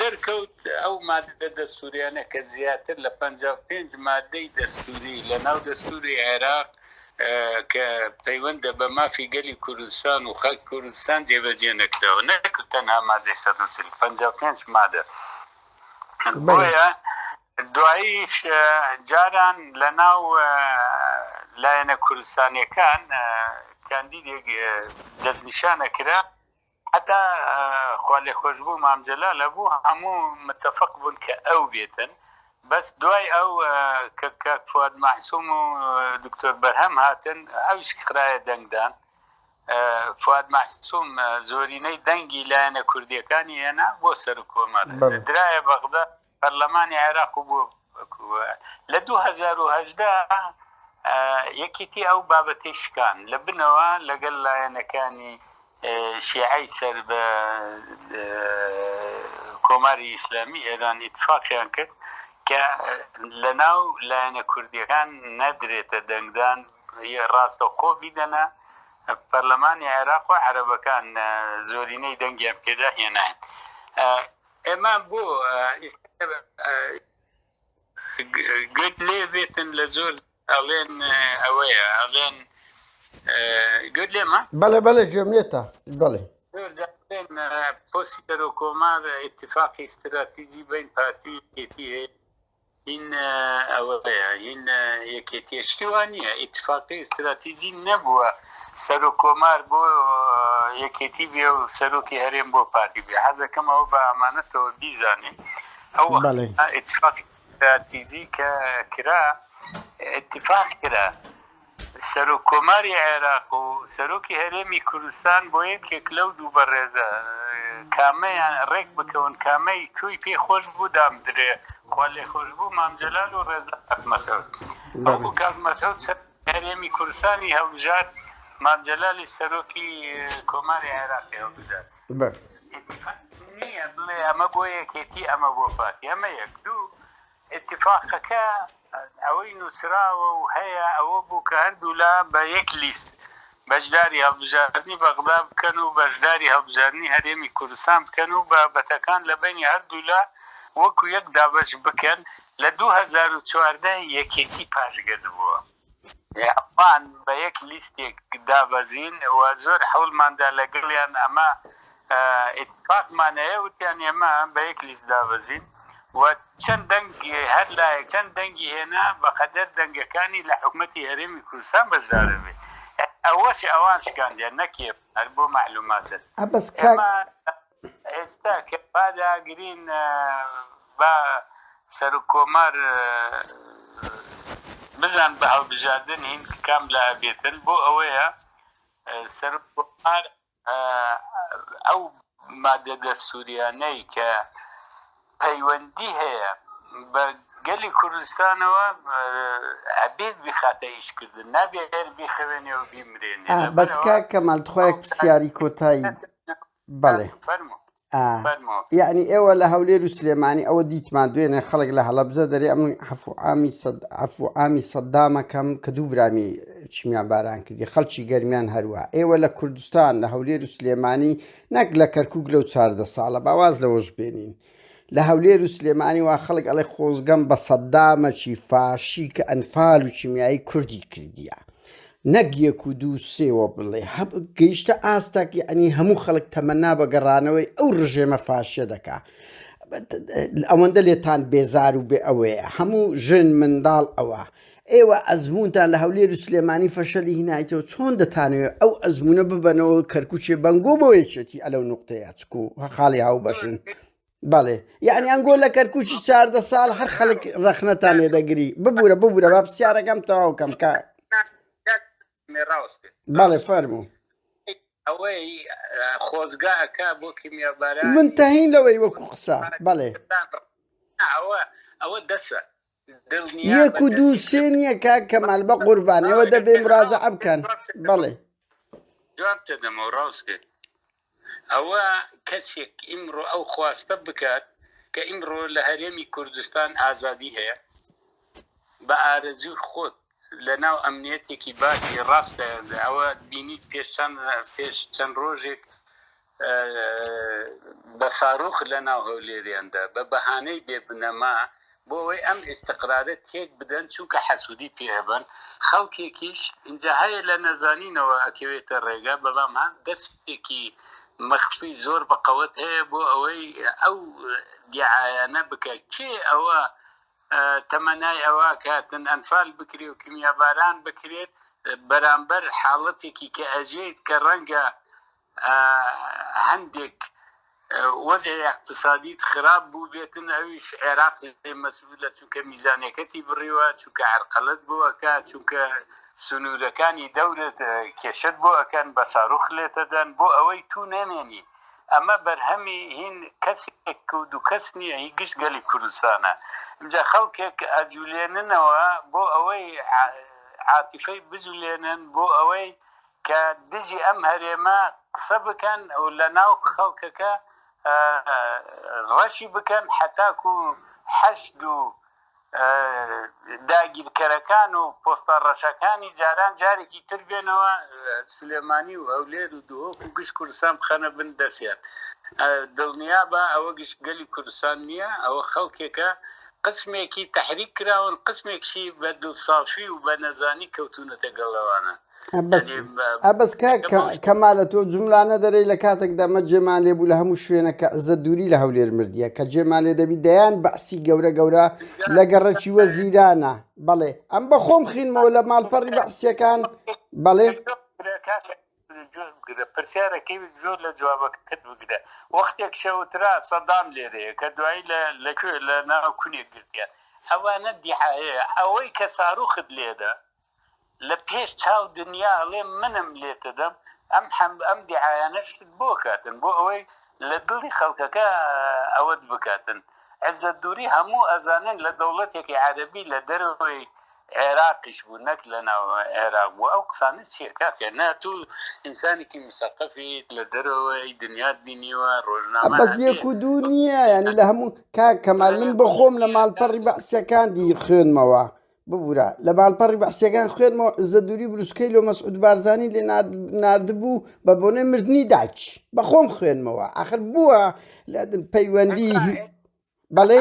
دەرکەوت ئەو مادە دەستوریانە کە زیاتر لە 55 مادەی دەستوری لە ناو دەستوری عێراق کە پەیوەندە بە مافی گەلی کوردستان و خەک کوردستان جێبەجێ نەکراوە نەکرد تەنها مادەی 145 مادە بۆیە دواییش جاران لە ناو لایەنە کوردستانیەکان کاندیدێک دەستنیشانە کرا حتا خوا لێ خۆشببوو مامجەلا لەبوو هەموو متفق بوون کە ئەو بێتن بەس دوای ئەو کە فواد مەحسووم و دکتۆر بەرهەم هاتن ئەوش خرایە دەنگدان فواد مەحسووم زۆرینەی دەنگی لایەنە کوردیەکانی هێنا بۆ سەر و کۆمار درایە بەغدا پەرلەمانی عێراق بوو لە 2018 یەکێتی ئەو بابەتەی شکان لە بنەوە لەگەڵ لایەنەکانی شیعی سەر بە کۆماری ئیسلامی ئێران ئیتفاقیان کرد کە لە ناو لایەنە کوردیەکان نەدرێتە دەنگدان ڕاستەوخۆ بیدەنە پەرلەمانی عێراق و عەرەبەکان زۆرینەی دەنگیان پێدا هێنان ئێمە بۆ گوت لێ بێتن لە زۆر ئەڵێن ئەوەیە ئەڵێن گوت لێمە بەڵێ بەڵێ گوێمێتە بەڵێ پۆستی دەرۆ کۆمار اتفاقی استراتیجی بین پارتی یەکێتی هەیە این ئەوەیە این یەکێتی شتیوان نییە اتفاقی استراتیجی نەبووە سەر و کۆمار بۆ یەکێتی بێ و سەرۆکی هەرێم بۆ پارتی بێ حەزەکەم ئەوە بە ئەمانەتەوە بیزانێ ئەو اتفاقی استراتیجی کە کرا اتفاق کرا سەر و کۆماری عێراق و سەرۆکی هەرێمی کوردستان بۆ یەکێک لەو دوو بەڕێزە کامەیان ڕێک بکەون کامەی کوی پێ خۆش بوو دامدرێ خوا لێ خۆش بوو مامجەلال و ڕێزا کاک مەسعود ئەو کاک مەسعود هەرێمی کوردستانی هەڵبژار مامجەلالی سەرۆکی کۆماری عێراقی هەڵبژار نییە بڵێ ئەمە بۆ یەکێتی ئەمە بۆ پارتی ئەمە یەک دوو اتفاقەکە ئەوەی نووسراوە و هەیە ئەوە بوو کە هەردوو لا بە یەک لیست بەشداری هەڵبژاردننی بەغدا بکەن و بەشداری هەڵبژاردننی هەرێمی کوردستان بکەن و بابەتەکان لە بینی هەردوو لا وەکو یەک دابەش بکەن لە 2014 یەکێتی پاشگەز بووە ئەوان بە یەک لیستێک دابەزین و زۆر حەوڵماندا لەگەڵیان ئەمە اتفاقمانەیە وتیان ئێمە بە یەک لیست دابەزین و چەند دەنگی هەر لایەک چەند دەنگی هێنا بەقەدەر دەنگەکانی لە حکوومەتی هەرێمی کوردستان بەشدارە بێ ئەوەش ئەوان شکاندیان نەکێ هەر بۆ معلوماتن ئێستا کە پاداگرین با سەر و کۆمار بزان بە هەڵبژاردن هین کام لا بێتن بۆ ئەوەیە سەر و کۆمار ئەو مادە دەستوریانەی کە پەیوەندی هەیە بە گەلی کوردستانەوە ئەبێت بخاتە ئیشکردن نابێت هەر بیخەوێنێ و بیمرێنێ بەس کەمال تخۆیەک پرسیاری کۆتایی بەڵێ یعنی ئێوە لە هەولێر و سلێمانی ئەوە دیتمان دوێنێ خەڵک لە هەڵەبجە دەرێ ئەم عەفو ئامی سەدامەکەم کە دوو برامی چمیان باران کردی خەڵکی گەرمیان هەروە ئێوە لە کوردستان لە هەولێر و سلێمانی نەک لە کەرکووک لەو 14 ساڵە باواز لەوەش بێنین لە هەولێر و سلێمانی وا خەڵک ئەڵێ خۆزگەم بە سەدامەکی فاشی کە ئەنفال و چیمیایی کوردی کردیە نەک یەک و دوو سێوە بڵێ گەیشتە ئاستاک یعنی هەموو خەڵک تەمەنا بە گەڕانەوەی ئەو ڕژێمە فاشیە دەکا ئەوەندە لێتان بێزار و بێ ئەوەیە هەموو ژن منداڵ ئەوە ئێوە ئەزمونتان لە هەولێر و سلێمانی فەشەلی هینایەتەوە چۆن دەتانوێت ئەو ئەزمونە ببەنەوە کەرکوچێ بەنگۆ بۆ یەکێتی ئەلەو نوقتەیە چکو خاڵی هاو بەشن بەڵێ یعنی ئەنگۆ لە کەرکوچی 14 ساڵ هەر خەڵک ڕەخنەتان لێدەگری ببوورە با پرسیارەکەم تەواوکەم کە بەڵێ فەرموو ئەوەی خۆزگاکە بۆ کیمیاباران منتەهین لەوەی وەکو قسە بەڵێ ئەوە دەسە یەک و دوو سێ نییە کاک کەمال بە قوربانەوە دەبێ مراجعە بکەن بەڵێ جواب دەدەمە ڕاستێ ئەوە کەسێک ئیمڕۆ ئەو خواستە بکات کە ئیمڕۆ لە هەرێمی کوردستان ئازادی هەیە بە ئارەزوی خۆت لە ناو ئەمنیەتێکی باشی ڕاستە ئەوە بینیت پێش چەند ڕۆژێک بە ساڕۆخ لە ناو هەولێریاندا بە بەهانەی بێبنەما بۆ ئەوەی ئەم ئێستقرارە تێک بدەن چونکە حەسوودی پێهەبن خەڵکێکیش اینجا هەیە لە نەزانینەوە ئەکەوێتە ڕێگا بەڵام دەستێکی مەخفی زۆر بەقەوت هەیە بۆ ئەوەی ئەو دیعایانە بکە کێ ئەوە تەمەنای ئەوە کاتن ئەنفال بکرێ و کیمیاباران بکرێت بەرامبەر حاڵەتێکی کە ئەژێت کە ڕەنگە هەندێک وەزعی اقتصادیت خراپ بوو بێتن ئەویش عێراق مەسئولە چونکە میزانەکەتی بڕیوە چونکە عەرقەڵەت بۆ ئەکا چونکە سنوورەکانی دەورت کێشت بۆ ئەکەن بە ساڕوخ لێتەدەن بۆ ئەوەی تو نەمێنی ئەمە بەرهەمی هین کەسێک کەوت و کەس نییە هی گشت گەلی کوردستانە اینجا خەڵکێک ئەجوولێننەوە بۆ ئەوەی عاتیفەی بجوولێنن بۆ ئەوەی کە دژی ئەم هەرێمە قسە بکەن و لە ناو خەڵکەکە ڕەشی بکەن حتاکو حەشد و داگیرکەرەکان و پۆستە ڕەشەکانی جاران جارێکی تر بێنەوە سلێمانی و هەولێر و دووهۆک و گشت کوردستان بخەنە بن دەستیان دڵنیا بە ئەوە گشت گەلی کوردستان نییە ئەوە خەڵکێکە قسمێکی تەحریک کراون قسمێکشی بە دڵسافی و بە نەزانی کەوتونەتە گەڵەوانە بەس کەمالە تۆ جملانە دەرەی لە کاتێکدا مە جێمان لێبوو لە هەموو شوێنەکە عزت دووری لە هەولێر مردیە کە جێمان لێ دەبی دەیان بەعسی گەورە لە گەڕەکی وەزیرانە بەڵێ ئەم بە خۆم خینمەوە لە ماڵپەڕی بەعسیەکان بەڵێ پرسیارەکەی زۆر لە جوابەکەت بگرە وەختێک شەوترا سەدام لێرەیە کە دوایی لەکوێ لە ناو کونێک گرتیە ئەوانە دیحاەیە ئەوەی کە ساڕوخت لێدە لە پێش چاو دنیا ئەڵێ منم لێتەدەم ئەم دیعایانەشت بۆ کاتن بۆ ئەوەی لە دڵی خەڵکەکە ئەوەت بکاتن عزت دووری هەموو ئەزانن لە دەوڵەتێکی عەرەبی لە دەرەوەی عێراقیش بوو نەک لە ناو عێراق بوو ئەو قسانە چیە کاکە ناتوو ئینسانێکی مسەقەفی لە دەرەوەی دنیات بینیوە ڕۆژنامە بەس یەک و دوو نییە ینی لە هەموو کەمال من بەخۆم لە ماڵپەڕی بەعسیەکاندی خوێنمەوە ببوورە لە ماڵپەڕی بەعسیەکان خوێنمەوە عزت دووری بروسکەی لۆ مەسعود بارزانی لێ ناردبوو بە بۆنەی مردنی داچ بەخۆم خوێنمەوە ئاخر بووە لە پەیوەندی بەڵێ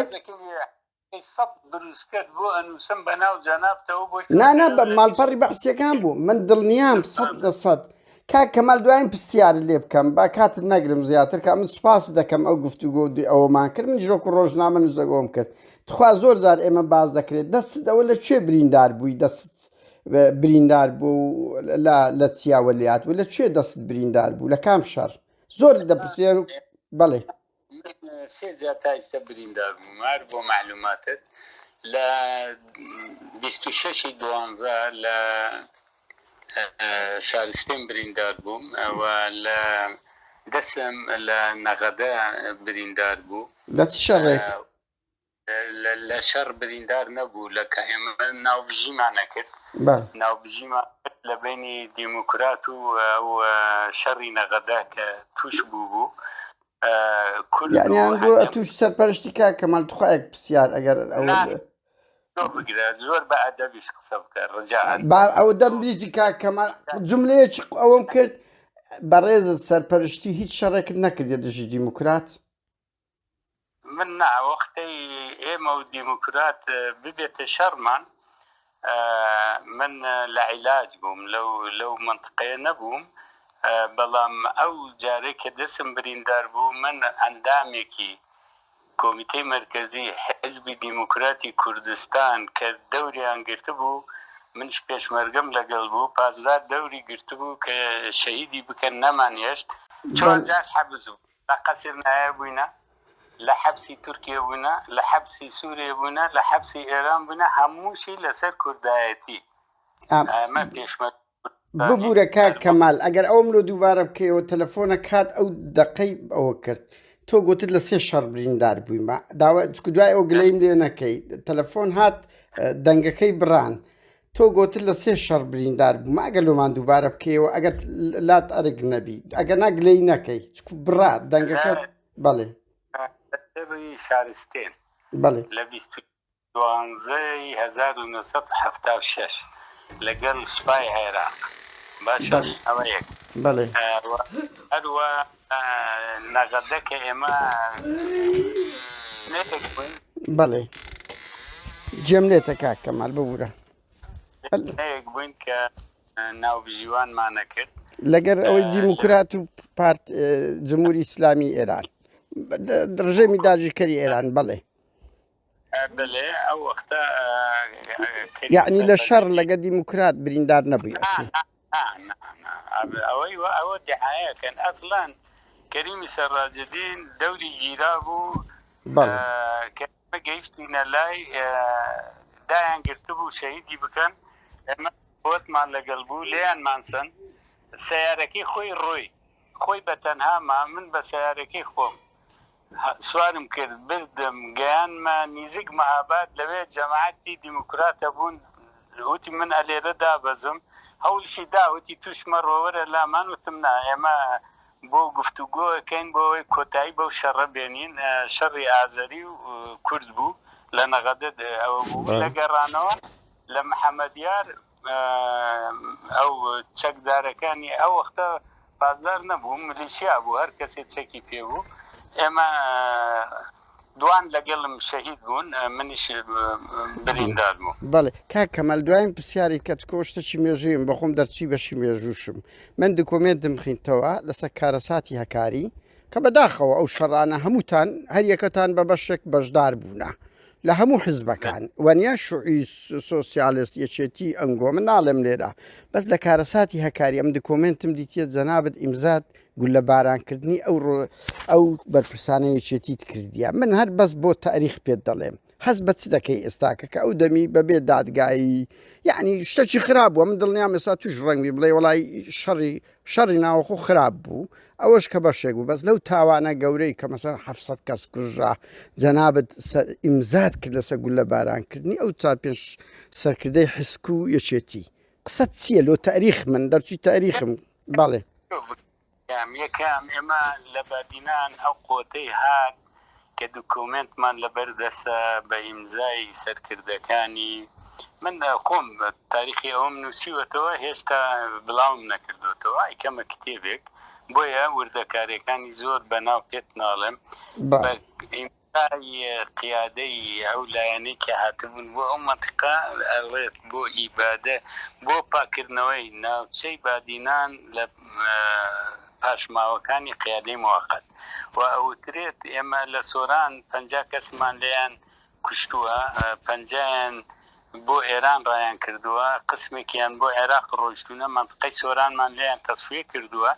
نانە بە ماڵپەڕی بەعسیەکان بوو من دڵنیام 100% کاک کەمال دوایین پرسیار لێ بکەم با کاتت نەگرم زیاتر کە من سوپاس دەکەم ئەو گفتوگۆ ئەوەمان کرد من ژۆک و ڕۆژنامە نووسەگۆم کرد تخوا زۆر جار ئێمە باز دەکرێت دەستت ئەوە لە کوێ بریندار بووی دەست بریندار بوو لە چیاوە لات و لە کوێ دەست بریندار بوو لە کام شەڕ زۆر دەپرسێر و بەڵێ سێ جاتایستە بریندار بووم هەر بۆ معلوماتت لە 26 دوانزە لە شارستێن بریندار بووم ئەوە لە دەسم لە نەغەدە بریندار بوو لە چ شەڕێک لە شەڕ بریندار نەبوو لە کە ئێمە ناوبژیمانە کرد ناوبژیمان لە بینی دیموکرات و شەڕی نەغەدا کە توش بوو یعنی توش سەرپەرشتی کا کەمال توخایەک پرسیار ئەگەر بگرە زۆر بە ئەدەبیش قسە بکە ڕجا ئەو دەمبیجی کا کەمال جملەیەکی ئەوەم کرد بەڕێزت سەرپەرشتی هیچ شەڕێکت نەکردێ دژی دیموکرات من وەختەی ئێمە و دیموکرات ببێتە شەڕمان من لە عیلاج بووم لەو منطقەیە نەبووم بەڵام ئەو جارێک کە دەسم بریندار بوو من ئەندامێکی کۆمیتەی مرکزی حزبی دیموکراتی کوردستان کە دەوریان گرتە بوو منش پێشمەرگەم لەگەڵ بوو پازدار دەوری گرتبوو کە شەهیدی بکەن نەمانێشت چۆن جاش حەبس بوو لە قەسر نایە بووینە لە حەبسی تورکیا بووینە لە حەبسی سووریا بووینە لە حەبسی ئێران بووینە هەمووشی لەسەر کوردایەتی ئەمە پێشمەرگ ببوورە کاک کەمال ئەگەر ئەوم لۆ دووبارە بکەیەوە تەلەفۆنە کات ئەو دەقەی ئەوە کرد تۆ گوتت لە سێ شەڕ بریندار بوویمە دوای ئەو گلەیم لێ نەکەی تەلەفۆن هات دەنگەکەی بڕان تۆ گوتت لە سێ شەڕ بریندار بوومە ئەگەر لۆمان دووبارە بکەیەوە ئەگەر لات ئەرگ نەبی ئەگەر ناگلەی نەکەی بڕا دەنگەکەت بەڵێ شارستێن بەڵێ لە 1976 لەگەڵ سوپای عێراق باشە ئەوە یەک بەڵێ هەروە نەغەدە کە ئێمە بەڵێ جێم لێتە کاک کەمال ببوورە هەیەک بووین کە ناوبژیوانمانە کرد لەگەر ئەوەی دیموکرات و پارت جمهوری ئیسلامی ئێران ڕژێمی داژیکەری ئێران بەڵێ بەڵێ ئەو وەختە یعنی لە شەڕ لەگە دیموکرات بریندار نەبووی ئەوە دعایەکەن ئەسڵان کەریمی سەرڕاجەدین دەوری گیرا بوو کە گەیشتینە لای دایان گرتبوو شەهیدی بکەن ئێمە وەتمان لەگەڵ بوو لێیان مانسن سیارەکەی خۆی ڕۆی خۆی بەتەنهاما من بە سیارەکەی خۆم سوارم کرد بردم گەیانمە نیزیک مەهاباد لەوێ جەماعەتی دیموکراتە بوون وتی من ئەلێرە دابەزم هەوڵشی داوتی توشمە ڕۆوەرە لامان وتم نا ئێمە بۆ گفتوگۆەکەین بۆەوەی کۆتایی بەو شەڕە بێنین شەڕی ئازەری و کورد بوو لە نەغەدە ئەوە بوو لە گەڕانەوە لە محەممەدیار ئەو چەکدارەکانی ئەو وەختە پازدار نەبوو ملیشیا بوو هەر کەسێ چەکی پێبوو ئێمە دوان لەگەڵم شەهید بوون منیش بریندار بوو بەڵێ کاک کەمال دوایین پرسیاری کە کۆشتەی مێژویم بەخۆم دەرچی بەشی مێژوشم من دکۆمنتم خینتەوە لەسەر کارەساتی هەکاری کە بەداخەوە ئەو شەڕانە هەمووتان هەر یەکەتان بە بەشێک بەشدار بوونە لە هەموو حزبەکان وەنیا شوعی سۆسیالیست یەکێتی ئەنگۆ من ناڵێم لێرە بەس لە کارەساتی هەکاری ئەم دکۆمنتم دیتێت جەنابەت ئیمزات گول لە بارانکردنی ئەو بەرپرسانە یەکێتیت کردیە من هەر بەس بۆ تاریخ پێت دەڵێم هەست بە چ دەکەی ئێستاکە کە ئەو دەمی بەبێ دادگایی یعنی شتێکی خراپ بووە من دڵنیام ئێستا توش ڕەنگی بڵێ وڵی شەڕی ناوەخۆ خراپ بوو ئەوەش کە بەشێک بوو بەس لەو تاوانە گەورەی کە مەسەر 700 کەس کوژرا جەنابەت ئیمزات کرد لەسەر گول لە بارانکردنی ئەو چار پێنج سەرکردەی حسک و یەکێتی قسەت چییە لۆ تاریخ من دەرچوی تاریخم باڵێ یەکەم ئێمە لە بادینان ئەو قۆتەی هات کە دوکۆمنتمان لەبەردەسە بە ئیمزای سەرکردەکانی من خۆم تاریخی ئەوم نووسیوەتەوە هێشتا بڵاوم نەکردوێتەوە ئیکەمە کتێبێک بۆیە وردەکارەکانی زۆر بەناو پێت ناڵێم قیادەی ئەو لایەنەی کە هاتبوون بۆ ئەو منطقە ئەڵێت بۆ ئیبادە بۆ پاکردنەوەی ناوچەی بادینان لە پاشماوەکانی قیادەی موقت و ئەوترێت ئێمە لە سۆران 50 کەسمان لێیان کوشتووە 50 بۆ ئێران ڕایان کردووە، قسمێکیان بۆ عێراق ڕۆیشتونە، منطقەی سۆرانمان لێیان تەسفیە کردووە.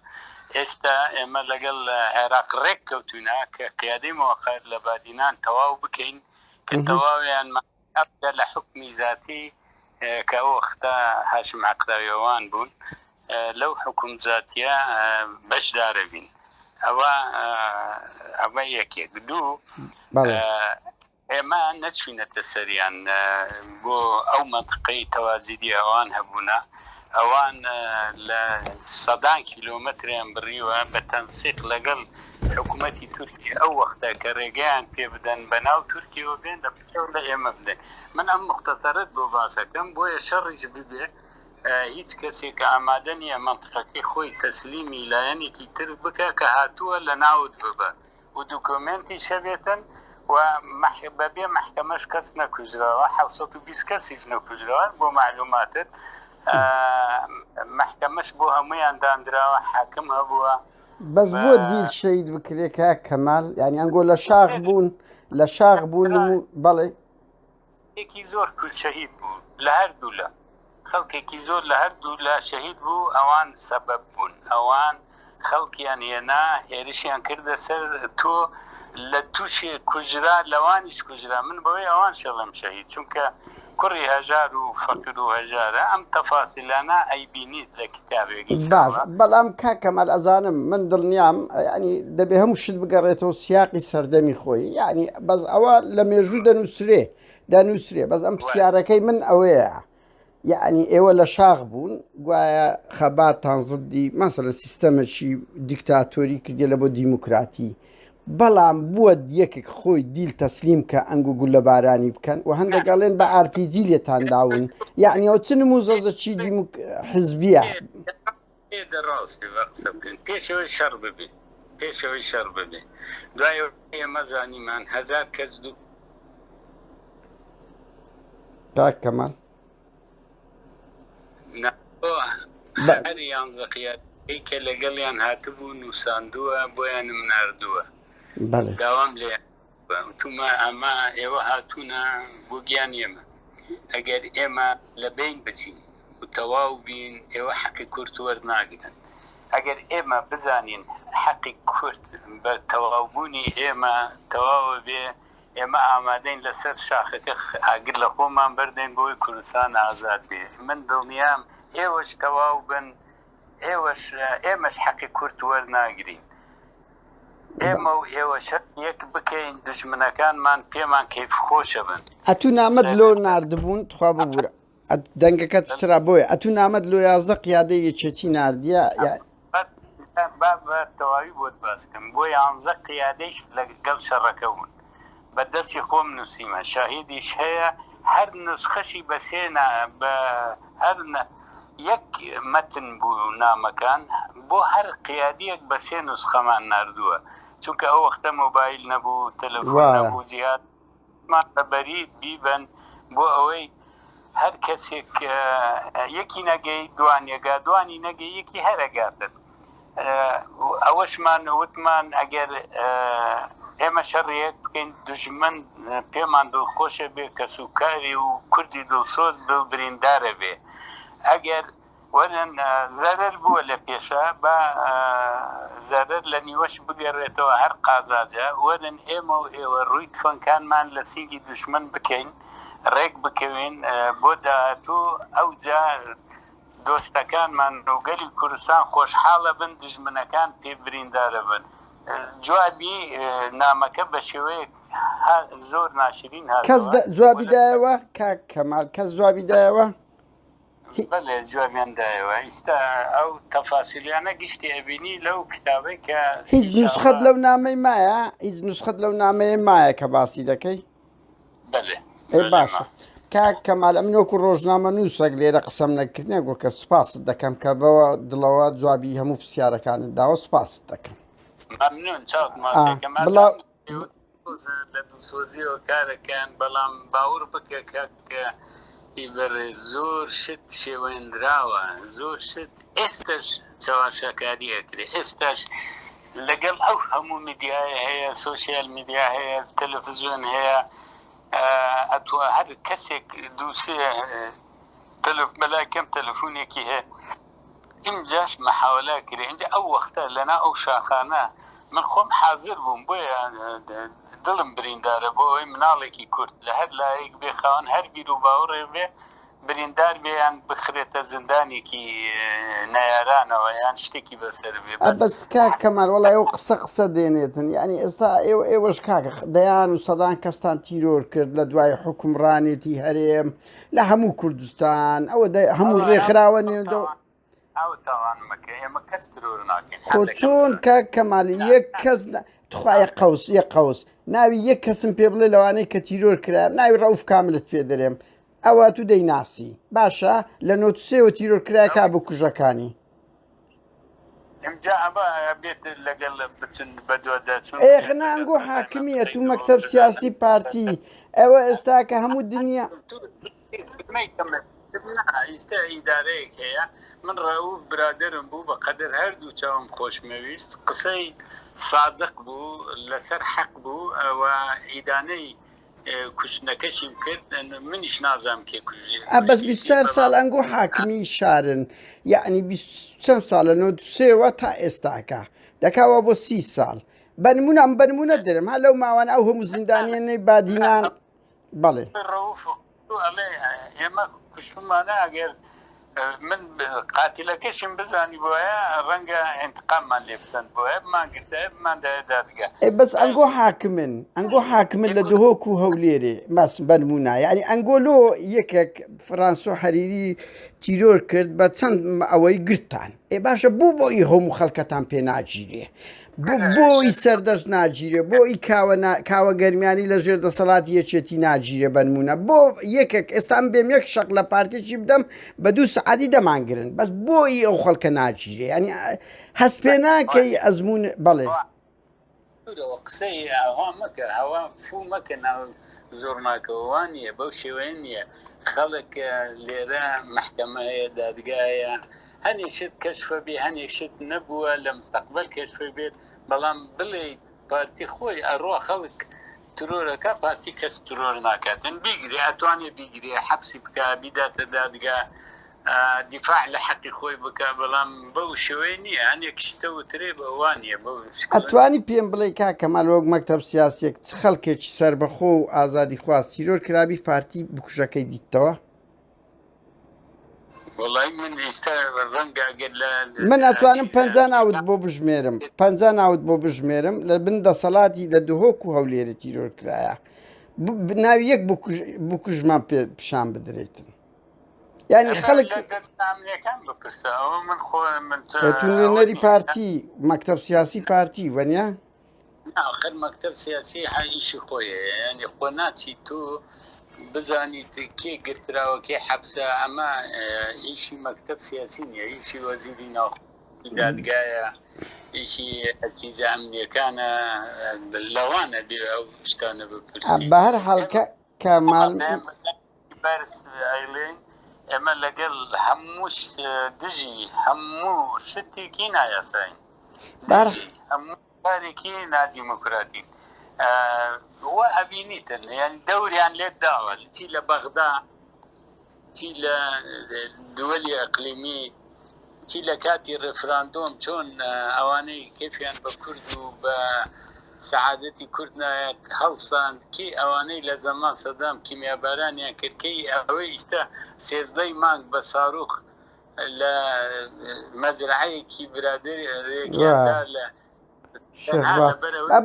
ئێستا ئێمە لەگەڵ عێراق ڕێک کەوتوونە کە قیادەی موقت لە بادینان تەواو بکەین کە تەواویان لە حکمی ذاتی کە وەختە هاشم عەقراویەوان بوون لەو حکوم ذاتیە بەشدارە بین. ئەوە یەکێک. دوو، ئێمە نەچوینەتە سەریان بۆ ئەو منطقەی تەوازیدی ئەوان هەبوونە، ئەوان لە سەدان کیلۆمەتریان بڕیوە بە تەنسیق لەگەڵ حکوومەتی تورکی ئەو وەختە کە ڕێگەیان پێ بدەن بەناو تورکیەوە بێن لە ئێمە بدەن. من ئەم مختصرت بۆ باسەکەم بۆیە شەڕیش ببێ هیچ کەسێک کە ئامادە نییە منطقەکەی خۆی تەسلیمی لایەنێکی تر بکە کە هاتووە لە ناوت ببە و دوکۆمنتی شەبێتن و بەبێ محکەمەش کەس نەکوژراوە، 720 کەسیش نەکوژراوە بۆ معلوماتت. محکەمەش بۆ هەمویان دانراوە، حاکم هەبووە. بەس بۆ دیل شەید بکرێت کە کەمال، یعنی ئەنگۆ لە شاخ بوون لە شاخ بوون بەڵێ یەکی زۆر کورد شەهید بوو لە هەردوو لە خەڵکێکی زۆر لە هەردوو لە شەهید بوو. ئەوان سەبەب بوون، ئەوان خەڵکیان هێنا هێرشیان کردە سەر تۆ لە تووشێ کوژرا لەوانیش کوژرا. من بەوەی ئەوان شەڵم شەهید چونکە کوڕی هەژار و فەقیر و هەژارە ئەم تەفاسیلانە ئەیبینیت لە کتابێکی. باش، بەڵام کاکەمال ئەزانم من دڵنیام ینی دەبێ هەموو شت بگەڕێتەوە سیاقی سەردەمی خۆی، یعنی بەس ئەوە لە مێژوو دەنووسرێ بەس ئەم پرسیارەکەی من ئەوەیە، یعنی ئێوە لە شاخ بوون گوایە خەباتان زدی مەسەلەن سیستەمەکی دیکتاتۆری کردێ لە بۆ دیموکراتی، بەڵام بووە یەکێک خۆی دیل تەسلیم کە ئەنگ و گول لە بارانی بکەن و هەندێکگەڵێن بە RPG لێتان داون، یعنی ئەو چ نموزەزەکی حزبیە ڕاستی قسە بکەن پێشەوەی شەڕ ببێ دوای ئێمە زانیمان 1000 کەس دوو کەمال هەر 11 قیادەی کە لەگەڵیان هاتبوو نووساندووە بۆیانم ناردووە داوام لێ وتومە ئەمە ئێوە هاتوونە بۆ گیان ئێمە. ئەگەر ئێمە لە بین بچین و تەواو بین ئێوە حەقی کورد وەرناگرن. ئەگەر ئێمە بزانین حەقی کورد بە تەواوبوونی ئێمە تەواوە بێ، ئێمە ئامادەین لەسەر شاخەکە ئاگر لە خۆمان بەردەین بۆی کوردستان ئازاد بێ. من دڵنیام ئێوەش تەواو بن، ئێمەش حەقی کورد وەرناگرین. ئێمە و ئێوە شەر یەک بکەین، دژمنەکانمان پێمان کەیف خۆشە بن. ئەتوو نامەد لۆ ناردبوون تخوا ببوورە دەنگەکەت چرا بۆیە ئەتوو نامەد لۆ 11 قیادەی یەکێتی ناردیە تەواوی بۆت باسکەم بۆ 11 قیادەیش لەگەڵ شەڕەکە بوون. بەدەستی خۆم نووسیمە، شاهیدیش هەیە، هەر نسخەشی بەسێنە بە هەر یەک مەتن بوو نامەکان بۆ هەر قیادیەک بە 3 نسخەمان ناردووە، چونکە ئەو وەختە مۆبایل نەبوو، تەلەفۆن نەبوو، جیهاتمان بەبەرید بیبن بۆ ئەوەی هەر کەسێک یەکی نەگەی دوانیەگا دوانی نەگەی یەکی هەرەگاتن. ئەوەشمان وتمان ئەگەر ئێمە شەڕیەک بکەین دژمن پێمان دڵخۆشە بێ کە سوکاری و کوردی دڵسۆز دڵ بریندارە بێ. ئەگەر وەرن زەرەر بووە لە پێشە بە زەرەر لە نیوەش بگەڕێتەوە هەر قازاجە، وەرن ئێمە و ئێوە ڕووی تفەنکانمان لە سینگی دژمن بکەین، ڕێک بکەوین بۆ داهاتوو ئەو جا دۆستەکانمان ڕووگەلی کوردستان خۆشحاڵە بن، دژمنەکان پێ بریندارە بن. جوابی نامەکە بە شێوەیە زۆر ناشرین هاتووە. کەس جوابی دایەوە کاک کەمال؟ کەس جوابی دایەوە؟ بەڵێ جوابیان دایەوە. ئیستا ئەو تەفاسیلیانە گشتی ئەبینی لەو کتابەی کە هیچ نوسخەت لەو نامەی مایە؟ هیچ نوسخەت لەو نامەیە مایە کە باسی دەکەی؟ بەڵێ باشە کاک کەمال، ئەم وەکو ڕۆژنامە نووسێک لێرە قسەم نەکردنێک وەکە سوپاست دەکەم کە بەوە دڵەوە جوابی هەموو پرسیارەکانت داوە، سوپاست دەکەم. مەمنون چاوت ماسێکە لە دڵسۆزیەوە کارەکەن، بەڵام باوەڕ بکە کە ئیبەرێ زۆر شت شێوێنراوە، زۆر شت ئێستاش چاواشەکاری ئەکرێ، ئێستاش لەگەڵ ئەو هەموو میدیای هەیە، سۆشیال میدیا هەیە، تەلەڤیزیۆن هەیە، هەر کەسێک دووسێ بەلای کەم تەلەفۆنێکی هەیە ئینجاش محاولە کرێ اینجا ئەو وەختە لەنا ئەو شاخانە من خۆم حاضر بووم بۆیە دڵم بریندارە بۆ ئەوەی مناڵێکی کورد لە هەر لایەک بێ خاوەن هەر بیر و باوەڕێ بێ بریندار بێیان بخرێتە زندانێکی نەیارانەوە یان شتێکی بەسەر بێ بەس کاک کەمال وەڵای ئەو قسە دێنێتن یعنی ئێستا ئێوەش کاکە دەیان و سەدان کەستان تیرۆر کرد لە دوای حکومڕانێتی هەرێم لە هەموو کوردستان ئەوە هەموو ڕێکخراوە نێودەوە ئێمە کەس ترۆر ناکەین خۆ چۆن کاک کەمال یەک کەس تخوایە قەوس ناوی یەک کەسم پێ بڵێ لەوانەی کە تیرۆر کرا ناوی ڕەوف کاملت پێ دەرێم ئەوە تو دەیناسی باشە لە نۆتوسێوە تیرۆر کرای کا بۆ کوژەکانی بێت لەگەڵ بچن بەدوەدەچون ئێخنا ئەنگۆ حاکمیە تو مەکتەب سیاسی پارتی ئەوە ئێستا کە هەموو دنیا ئیستا ئیدارەیەک هەیە من ڕەوف برادرم بوو بە قەدر هەردوو چاوم خۆشمەویست قسەی صادق بوو لەسەر حەق بوو ئەوە ئیدانەی کوشتنەکەشیم کرد منیش نازام کێ کوژێ بەس 24 ساڵ ئەنگۆ حاکمی شارن یعنی چەند ساڵە 93ەوە تا ئێستاکە دەکاوە بۆ 30 ساڵ بەنمونە دەرم هە لەو ماوان ئەو هەموو زیندانیانەی بادینان بەڵێ ئێمە کوشتمانە ئەگەر من قاتیلەکەشم بزانی بۆیە ڕەنگە ئینتقاممان لێ بسەند بۆیە بمانگرتە بماندایە دادگا بەس ئەنگۆ حاکمن لە دهۆک و هەولێرێ ماس بەنمونە یعنی ئەنگۆلۆ یەکێک فرانسۆ حەریری تیرۆر کرد بە چەند ئەوەی گرتان باشە بۆی هەموو خەڵکەتان پێ ناگیرێ بۆی سەردەست ناگیرێ بۆی کاوە گەرمیانی لە ژێر دەسەڵاتی یەکێتی ناگیرێ بەنمونە بۆ یەکێک ئێستان بێم یەک شەق لە پارتێکی بدەم بە 2 سعاتی دەمانگرن بەس بۆی ئەو خەڵکە ناگیرێ ینی هەست پێ ناکەی ئەزمون بەڵێ قسەی ئەوها مەکە ئەوە فوو مەکە ناو زۆر ناکەوەوان نیە بەو شێوەیە نییە خەڵک لێرە محکەمە هەیە دادگایە هەنێک شت کەشفە بێ هەنێک شت نەبووە لە مستەقبل کەشفە بێت بەڵام بڵێ پارتی خۆی ئەڕۆ خەڵک ترۆرەکە پارتی کەس ترۆر ناکاتن بیگرێ ئەتوانێ بیگرێ حەبسی بکە بیداتە دادگا دیفاع لە حەقی خۆی بکە بەڵام بەو شێوەیە نییە هەنێک شتە وترێ بەوان نیە ئەتوانی پێم بڵێ کا کەمال وەک مەکتەب سیاسێک چ خەڵکێکی سربەخۆ و ئازادی خواست تیرۆر کرابی پارتی بکوژەکەی دیتەوە من ئەتوانم 50 ناوت بۆ بژمێرم لە بن دەسەڵاتی لە دهۆک و هەولێرە تیرۆر کرایە ناوی یەک بکوژمان پێ پیشان بدرێتن یعنی خەڵک نوێنەری پارتی مەکتەب سیاسی پارتی وەنیا آخر مەکتەب سیاسی هایشی خۆیە ینی خۆ ناچی تو بزانیت کێ گرتراوە کێ حەبسە ئەمە ئیشی مەکتەب سیاسی نیە ئیشی وەزیری ناوخۆیی دادگایە ئیشی ئەسیزە ئەمنیەکانە لەوانە بێ ئەو شتانە بپرسی بە هەر حاڵکە کەمال بەرز ئەیڵێن ئێمە لەگەڵ هەموو دژی هەموو شتێکی نایاساین هەموو کارێکی نادیموکراتی وە ئەبینیتن یعنی دەوریان لێت داوە چی لە بەغدا چی لە دووەلی ئەقلیمی چی لە کاتی ڕێفراندۆم چۆن ئەوانەی کێفیان بە کورد و بە سەعادەتی کورد نایەت هەڵساند کی ئەوانەی لە زەمان سەدام کیمیابارانیان کردکەی ئەوەی ئیستا 13 مانگ بە ساروخ لە مەزرعەیەکی برادێکیاندا لە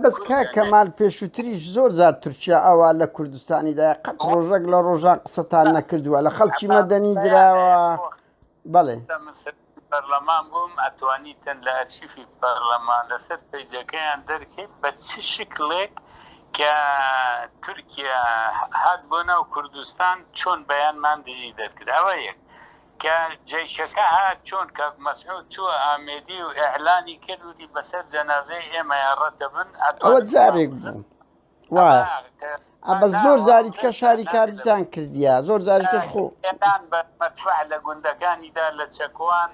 بەس کا کەمال پێشووتریش زۆر زار تورکیا ئەوە لە کوردستانیدا قەت ڕۆژێک لە ڕۆژان قسەتان نەکردووە لە خەڵکی مەدەنی درراوە بەڵێ پەرلەمان بووم ئەتوانیتن لە ئەرشیفی پەرلەمان لەسەر پەیجەکەیان دەرکەیت بە چ شکلێک کە تورکیا هات بۆ ناو کوردستان چۆن بەیانمان دژی دەرکرد ئەوە یەک کە جێشەکە هات چۆن کە مەسعود چووە ئامێدی و ئێعلانی کردوتی بەسەر جەنازەی ئێمە یاڕەتە بن ئەوە جارێک بوو وایە بە زۆر زاریتکە شاری کاریتان کردیە زۆر زاریشکەش خۆ بە مەدفع لە گوندەکانیدا لە چەکوان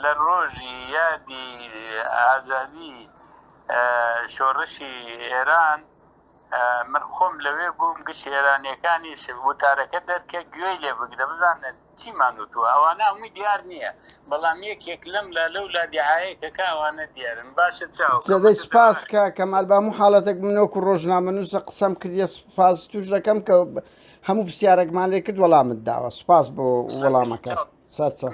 لە ڕۆژی یادی ئازادی شۆڕشی ئێران من خۆم لەوێ بووم گشت شێرانیەکانی وتارەکە دەرکە گوێی لێ بگرە بزانێت چیمان وتووە ئەوانە هەمووی دیار نییە بەڵام یەکێک لەم لە ولا دیعاەکەکە ئەوانە دیارن باشە زێدەی سپاس کە کەمال بە هەموو حاڵەتێک منەوەکو ڕۆژنامەنووسە قسەم کردە سپاس توش دەکەم کە هەموو پرسیارێکمان لێ کرد وەڵامت داوە سپاس بۆ وەڵامەکە سەرچە